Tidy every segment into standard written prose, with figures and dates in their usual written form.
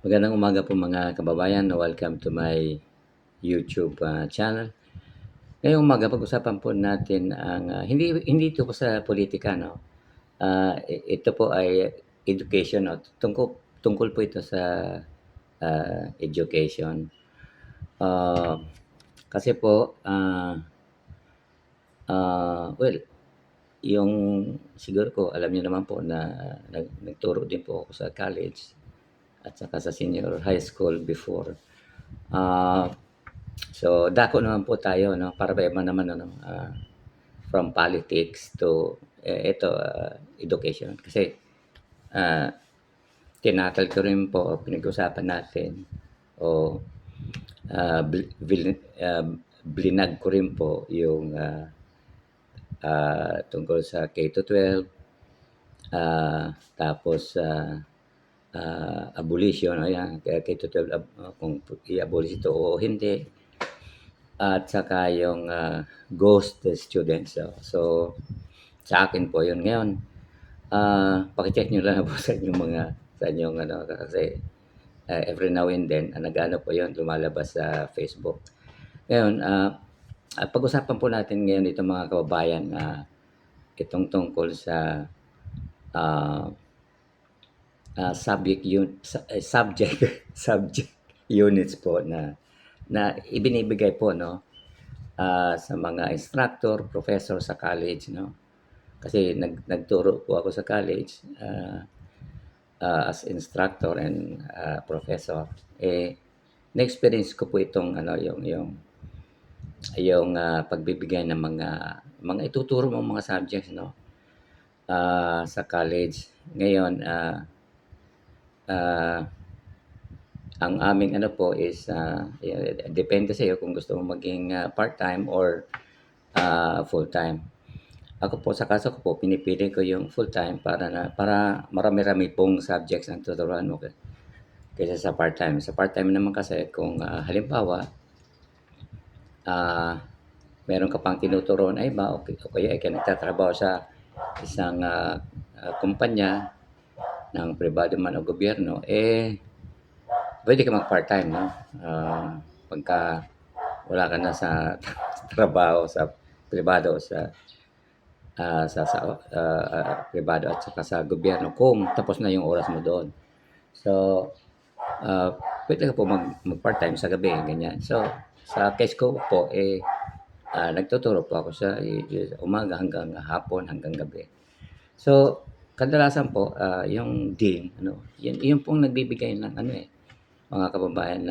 Magandang umaga po mga kababayan. Welcome to my YouTube channel. Ngayong umaga pag-usapan po natin ang hindi ito po sa politika, no. Ito po ay education, no. Tungkol po ito sa education. Ah, Kasi po well, yung siguro po alam niyo naman po na nagturo din po ako sa college at saka sa senior high school before. Ah So, dako naman po tayo 'no, para iba naman ano, from politics to education. Kasi, ah, tinakal ko rin po o pinag-usapan natin o, blinag ko rin po yung, tungkol sa K to 12, tapos abolition, ayan, K to 12 kung i-abolish ito o hindi. At saka yung, ghost students. So, sa akin po yun. Ngayon, paki-check niyo lang po sa inyong ano, kasi, every now and then, nag-aano po yun, lumalabas sa Facebook. Ngayon, pag-usapan po natin ngayon itong mga kababayan na itong tungkol sa, ah, subject subject units po na ibinibigay po 'no, sa mga instructor, professor sa college 'no. Kasi nagturo po ako sa college, as instructor and, professor. Na-experience ko po itong ano, yung pagbibigay ng mga ituturo mong mga subjects 'no, sa college. Ngayon, ah, ang aming ano po is, depende sa'yo kung gusto mo maging, part-time or, full-time. Ako po sa kaso ko po pinipili ko yung full-time para marami-rami pong subjects ang tuturuan mo kaysa sa part-time. Sa part-time naman kasi kung, halimbawa, ah, meron ka pang tinuturuan na iba o kaya ikaw nagtatrabaho sa isang, kumpanya ng pribado man o gobyerno, puwede ka mag-part-time 'no, pagka wala ka na sa trabaho sa pribado o pribado at saka sa gobyerno kung tapos na yung oras mo doon. So, puwede ka po mag-part-time sa gabi, ganyan. So, sa case ko po, nagtuturo po ako sa umaga hanggang hapon, hanggang gabi. So, kadalasan po, yung dean ano, yun pong nagbibigay ng ano, mga kababayan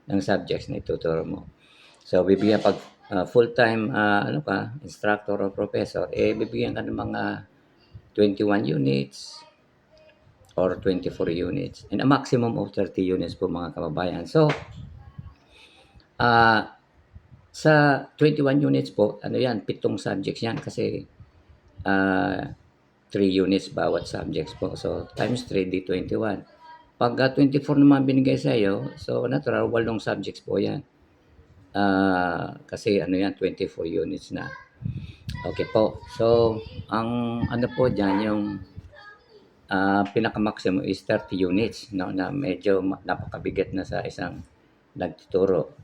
ng subjects na ituturo mo. So, bibigyan 'pag, full-time, ano ka, instructor or professor, bibigyan ka ng mga 21 units or 24 units and a maximum of 30 units po mga kababayan. So, ah, sa 21 units po, ano 'yan, 7 subjects 'yan kasi, ah, 3 units bawat subjects po. So, times 3 di 21. Pagka 24 naman binigay sa'yo, so natural 8 subjects po 'yan. Kasi ano 'yan, 24 units na. Okay po. So, ang ano po diyan yung, pinaka-maximum is 30 units 'no, na medyo napakabigat na sa isang nagtuturo.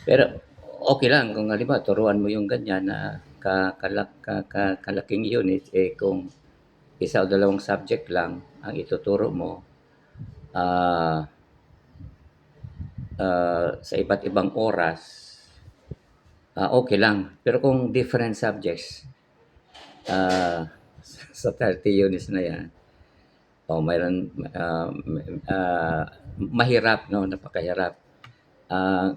Pero okay lang kung halimbawa turuan mo yung ganyan na kalaking unit, kung isa o dalawang subject lang ang ituturo mo, ah, sa iba't ibang oras, okay lang. Pero kung different subjects, ah, sa 30 units na 'yan, mayroon, mahirap 'no, napakahirap. Ah,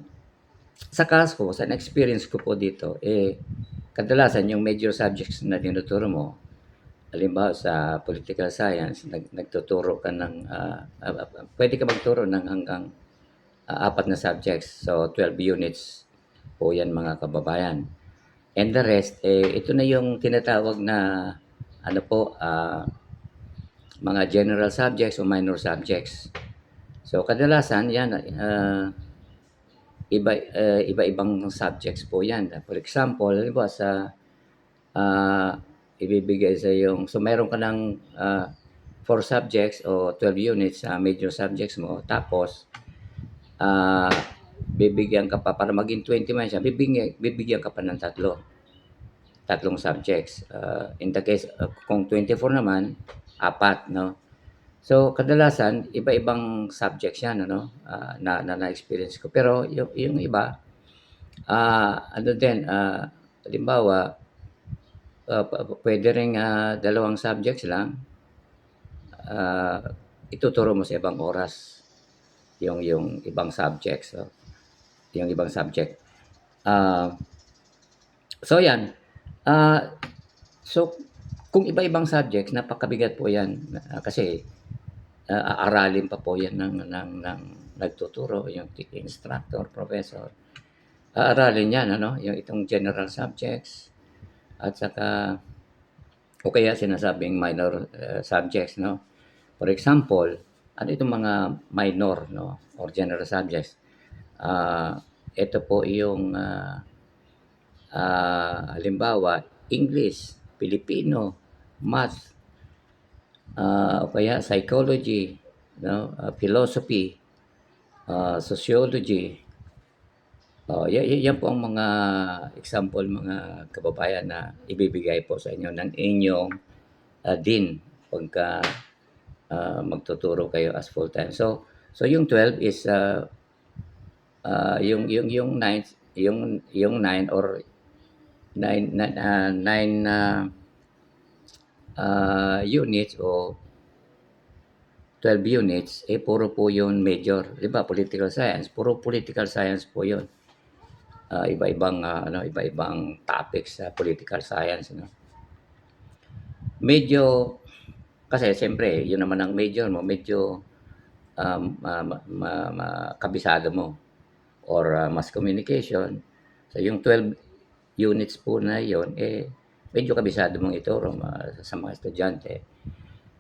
sa kaso ko, sa na-experience ko po dito, kadalasan yung major subjects na tinuturo mo, halimbawa sa political science, nagtuturo ka ng, puwede ka magturo ng hanggang, 4 na subjects. So, 12 units po 'yan mga kababayan. And the rest, ito na yung tinatawag na ano po, mga general subjects o minor subjects. So, kadalasan 'yan, iba-ibang subjects po 'yan. For example, halimbawa ibibigay sa yung so meron ka ng, 4 subjects o 12 units sa major subjects mo, tapos ah, bibigyan ka pa para maging 21 siya, bibigyan ka pa ng tatlong subjects. In the case, kung 24 naman, apat, no? So, kadalasan, iba-ibang subjects yan, ano, na-experience ko. Pero yung iba, ano din, halimbawa, pwede ring dalawang subjects lang, ah, ituturo mo sa ibang oras yung ibang subjects. So, yung ibang subject. Ah, so, yan. Ah, so, kung iba-ibang subjects, napakabigat po yan. Kasi, aaralin pa po yan ng nagtuturo, yung instructor, professor. Aaralin yan, ano, yung itong general subjects, at saka, o kaya sinasabing minor subjects, no? For example, ano itong mga minor, no, or general subjects? Ito po yung, halimbawa, English, Filipino, Math, o kaya psychology, no, philosophy, sociology. Yan po ang mga example, mga kababayan, na ibibigay po sa inyo ng inyong dean pagka magtuturo kayo as full-time. So yung 12 is yung 9 yung 9 or 9 units o 12 units, puro po yun major. Di ba, political science, puro political science po yun. Iba-ibang topics sa political science, no? Medyo, kasi siyempre, yun naman ang major mo, medyo kabisado mo, or mass communication. So yung 12 units po na yun, medyo kabisado mong ituro sa mga estudyante.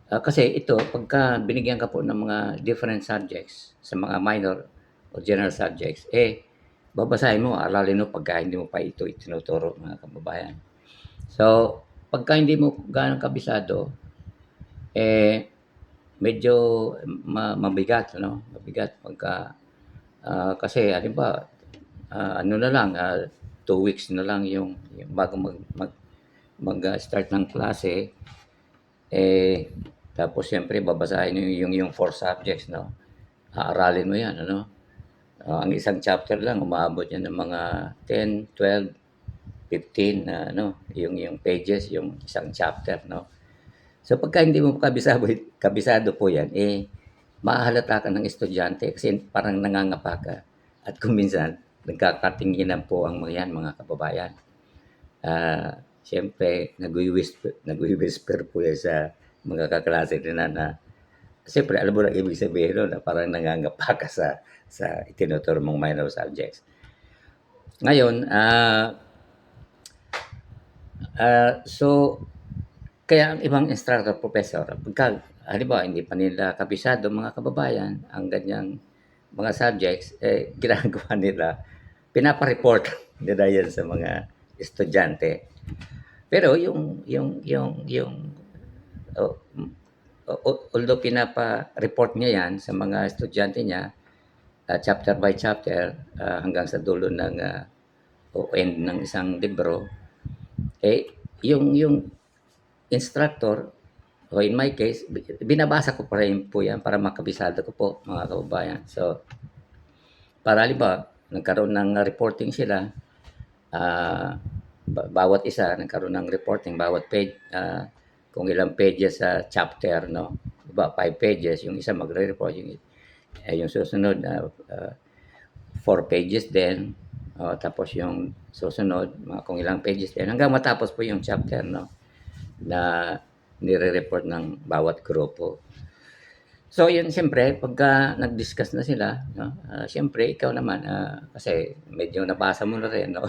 Kasi ito, pagka binigyan ka po ng mga different subjects sa mga minor o general subjects, babasahin mo, aralin mo pagka hindi mo pa ito itinuturo, mga kababayan. So, pagka hindi mo ganang kabisado, medyo mabigat, no? Mabigat pagka, kasi halimbawa, ano na lang, 2 weeks na lang yung bago mag-start ng klase, tapos siyempre babasahin yung 4 subjects, no? Aaralin mo yan, ano? Ang isang chapter lang, umaabot yan ng mga 10, 12, 15 na yung pages, yung isang chapter, no? So pagka hindi mo kabisado po yan, mahahalata ka ng estudyante kasi parang nangangapa ka. At kung minsan, nagkakatinginan po ang mga yan, mga kababayan. Siyempre, nagwi-whisper po yan sa mga kaklase nila na, siyempre, alam mo na ibig sabihin nun, na parang nangangapa ka sa itinuturo mong minor subjects. Ngayon, so, kaya ang ibang instructor, professor, pagka, halimbawa, hindi pa nila kabisado, mga kababayan, ang ganyang mga subjects, ginagawa nila, pinapa-report nila yan sa mga estudyante. Pero although pinapa-report niya yan sa mga estudyante niya, chapter by chapter, hanggang sa dulo ng o end ng isang libro, yung instructor, o in my case, binabasa ko pa rin po yan para makabisado ko po, mga kababayan. So, para halimbawa, nagkaroon ng reporting sila, bawat isa nagkaroon ng reporting, bawat page, kung ilang pages sa chapter, no? Diba, 5 pages, yung isa magre-report, yung susunod, 4 pages din, tapos yung susunod, kung ilang pages din, hanggang matapos po yung chapter, no? Na nire-report ng bawat grupo. So, yun, siyempre, pagka nag-discuss na sila, no? Siyempre, ikaw naman, kasi medyo nabasa mo na rin, no?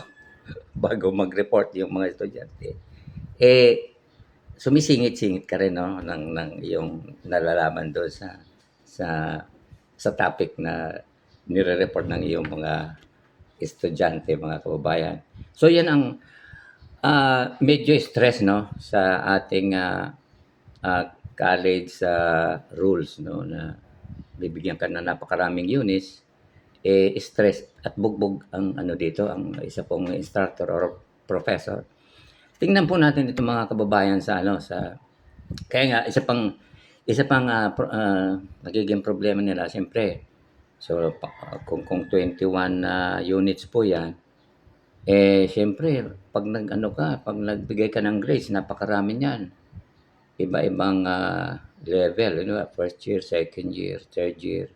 Bago mag-report yung mga estudyante, sumisingit-singit ka rin, no? ng yung nalalaman doon sa topic na nire-report ng iyong mga estudyante, mga kababayan. So, yan ang medyo stress, no, sa ating college rules, no, na bibigyan ka ng napakaraming units, stress at bugbog ang ano dito, ang isa pong instructor or professor. Tingnan po natin itong mga kababayan sa ano, sa kaya nga isa pang nagiging problema nila siyempre. So kung 21 units po 'yan, siyempre 'pag nagbigay ka ng grades napakarami niyan. Iba-ibang level, first year, second year, third year,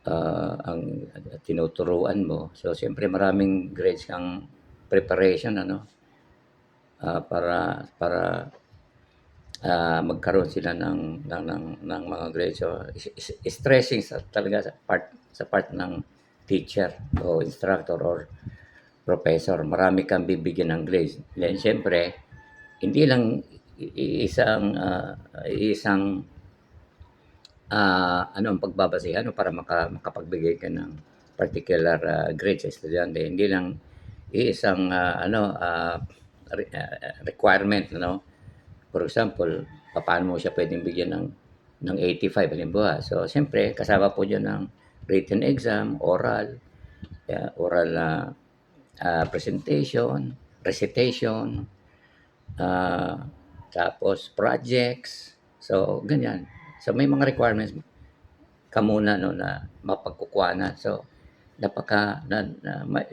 ang tinuturuan mo. So siyempre maraming grades kang preparation ano, para magkaroon sila ng mga grades. So stressing talaga sa part ng teacher o instructor or professor. Marami kang bibigyan ng grades. Then siyempre hindi lang isang ano ang pagbabasehan para makapagbigay ka ng particular grade sa estudyante. Hindi lang iisang requirement, no? For example, paano mo siya pwedeng bigyan ng 85 halimbawa. So siyempre kasama po diyan ng written exam, oral presentation, recitation, tapos projects. So ganyan. So may mga requirements ka muna, no, na mapagkukuhanan. So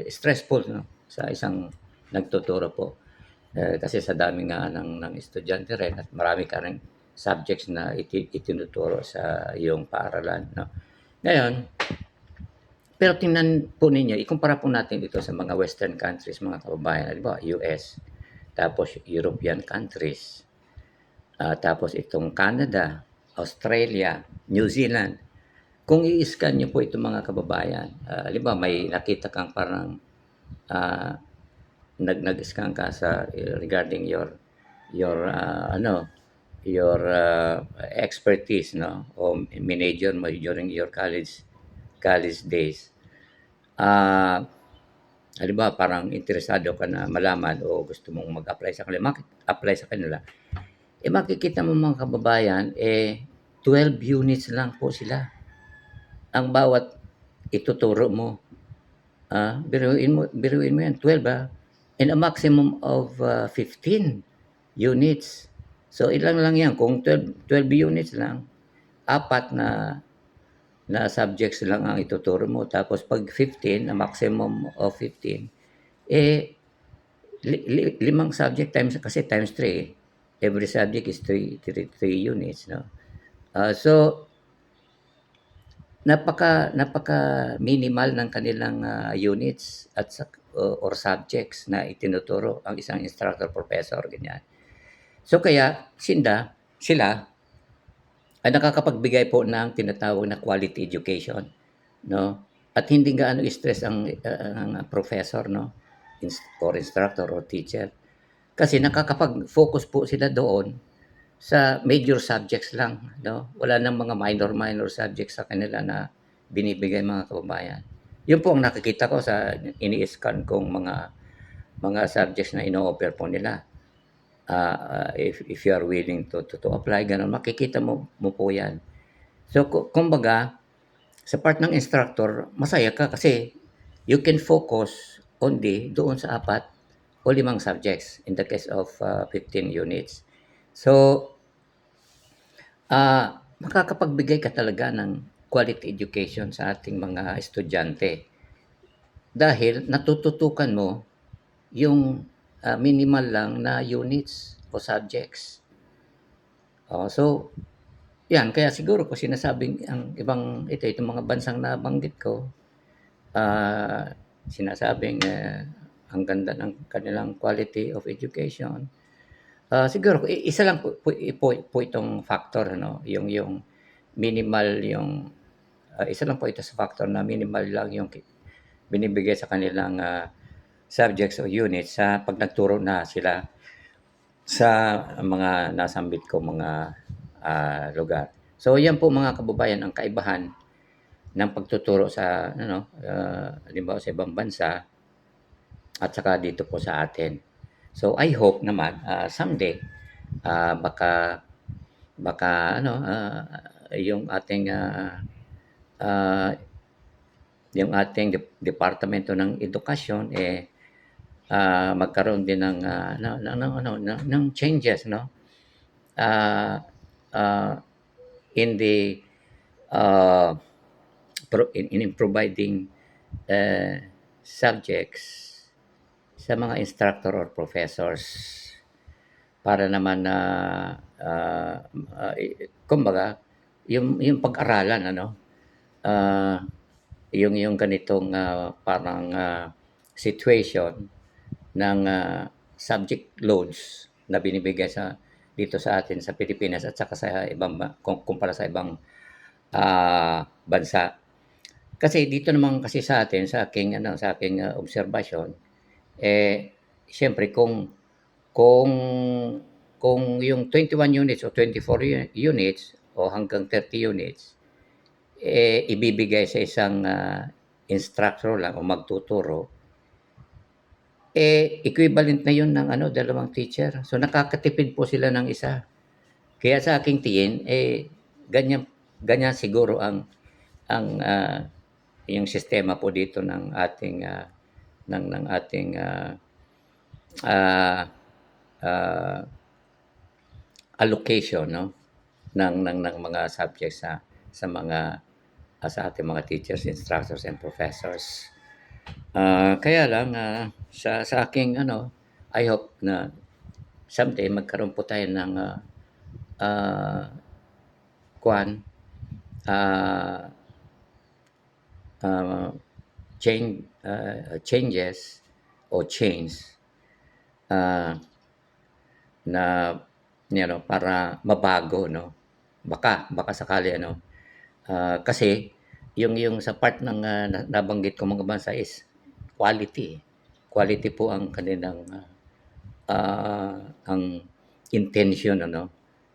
stressful, no, sa isang nagtuturo po. Kasi sa dami nga ng estudyante rin at marami ka ring subjects na itinuturo sa iyong paaralan, no. Ngayon, pero tingnan po ninyo, ikumpara po natin ito sa mga western countries, mga kababayan, halimbawa US, tapos European countries, tapos itong Canada, Australia, New Zealand. Kung i-scan niyo po itong mga kababayan, halimbawa may nakita kang parang nag-scan ka sa regarding your expertise, no, o major mo during your college days. Halimbawa parang interesado ka na malaman o gusto mong mag-apply sa kanila, apply sa kanila. Makikita mo mga kababayan, 12 units lang po sila ang bawat ituturo mo. Biruin mo yan, 12 and a maximum of 15 units. So ilan lang yan, kung 12 units lang, 4 na subjects lang ang ituturo mo. Tapos pag 15, a maximum of 15, 5 subject times 3, every subject is 3 units, no. So napaka minimal ng kanilang units at or subjects na itinuturo ang isang instructor, professor, ganyan. So kaya sila ay nakakapagbigay po ng tinatawag na quality education, no? At hindi gaano stress ang professor, no, or instructor or teacher. Kasi nakakapag-focus po sila doon sa major subjects lang, no? Wala nang mga minor subjects sa kanila na binibigay, mga kababayan. Yun po ang nakikita ko sa ini-scan kong mga subjects na ino-offer po nila. If you are willing to apply, ganun, makikita mo po yan. So kumbaga, sa part ng instructor, masaya ka kasi you can focus only doon sa 4 o 5 subjects in the case of 15 units. So makakapagbigay ka talaga ng quality education sa ating mga estudyante dahil natututukan mo yung minimal lang na units o subjects. So yan, kaya siguro ko sinasabing ang itong mga bansang nabanggit ko, sinasabing ang ganda ng kanilang quality of education. Siguro isa lang po itong factor, no, yung minimal, isa lang po ito sa factor na minimal lang yung binibigay sa kanilang subjects o units sa pag nagturo na sila sa mga nasambit ko mga lugar. So yan po, mga kababayan, ang kaibahan ng pagtuturo sa halimbawa sa ibang bansa at saka dito po sa atin. So I hope naman someday baka baka ano, yung ating, ah, yung ating Departamento ng Edukasyon, magkaroon din ng, ng ano, ng changes 'no, ah, ah, in the, uh, in providing, subjects sa mga instructor or professors para naman na, kumbaga yung pag-aralan ano, ah, yung ganitong, parang, situation ng, subject loads na binibigay dito sa atin sa Pilipinas at saka sa ibang kumpara sa ibang, bansa. Kasi dito naman kasi sa atin sa aking ano, sa aking, obserbasyon, siyempre kung yung 21 units o 24 units o hanggang 30 units, ibibigay sa isang, instructor lang o magtuturo, equivalent na 'yun ng ano, 2 teacher. So, nakakatipid po sila ng isa. Kaya sa aking tingin, ganyan ganyan siguro ang, yung sistema po dito ng ating, ng ating, ah, ah, allocation 'no, ng mga subjects sa mga, sa ating mga teachers, instructors, and professors. Kaya lang, sa aking ano, I hope na someday magkaroon po tayo ng, ah, kuwan, ah, ah, changes o change, ah, na para mabago 'no. Baka sakali ano, kasi yung sa part ng, nabanggit kong mga bansa is quality, eh. Quality po ang kanilang, ang intention ano.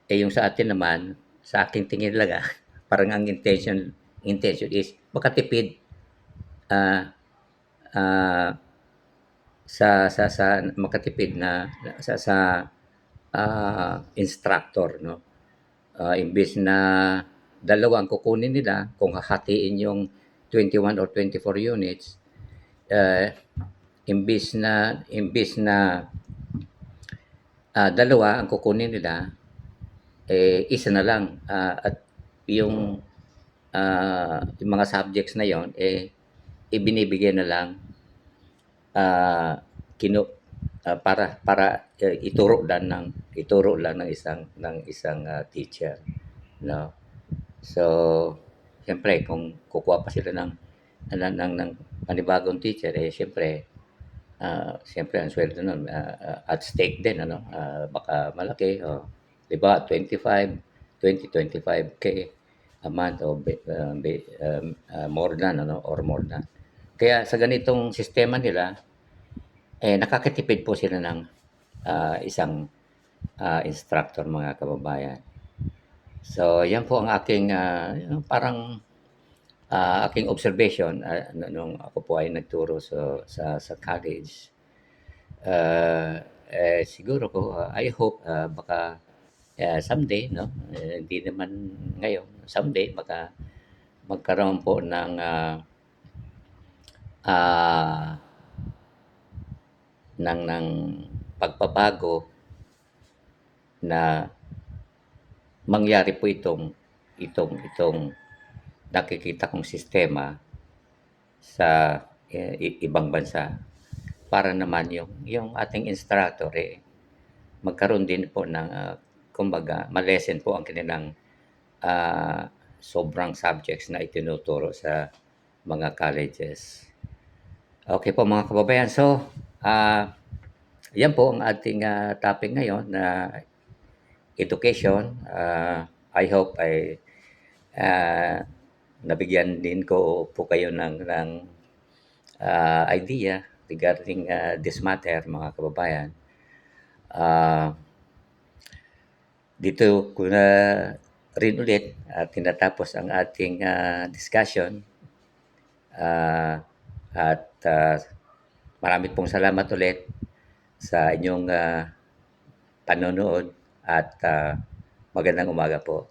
Yung sa atin naman, sa aking tingin lang, parang ang intention is makatipid, ah, ah, sa makatipid na instructor 'no. Imbes na dalawa ang kukunin nila kung hahatiin yung 21 or 24 units, ah, imbes na, dalawa ang kukunin nila, isa na lang, at yung, yung mga subjects na yon, ibinibigay na lang, ah, kinu para, ituro lang ng isang, teacher 'no. So, siyempre kung kukuha pa sila ng panibagong teacher, siyempre ang suweldo nun, at stake din ano, baka malaki, 'di ba 25K a month o more than ano or more than. Kaya sa ganitong sistema nila, nakakatipid po sila ng, isang, instructor mga kababayan. So, yan po ang aking, yung parang, aking observation, nung ako po ay nagturo sa college. Siguro po, I hope, baka, someday 'no, hindi naman ngayon, someday baka magkaroon po ng, ah, ng pagbabago na mangyari po itong nakikita kong sistema sa, ibang bansa para naman yung ating instructor, magkaroon din po ng, kumbaga ma-lessen po ang kanilang, sobrang subjects na itinuturo sa mga colleges. Okay po mga kababayan, so, yan po ang ating, topic ngayon na education. I hope ah, nabigyan din ko po kayo ng, idea regarding, this matter mga kababayan. Dito ko na rin ulit, tinatapos ang ating, discussion, at, marami pong salamat ulit sa inyong, panonood at, Magandang umaga po.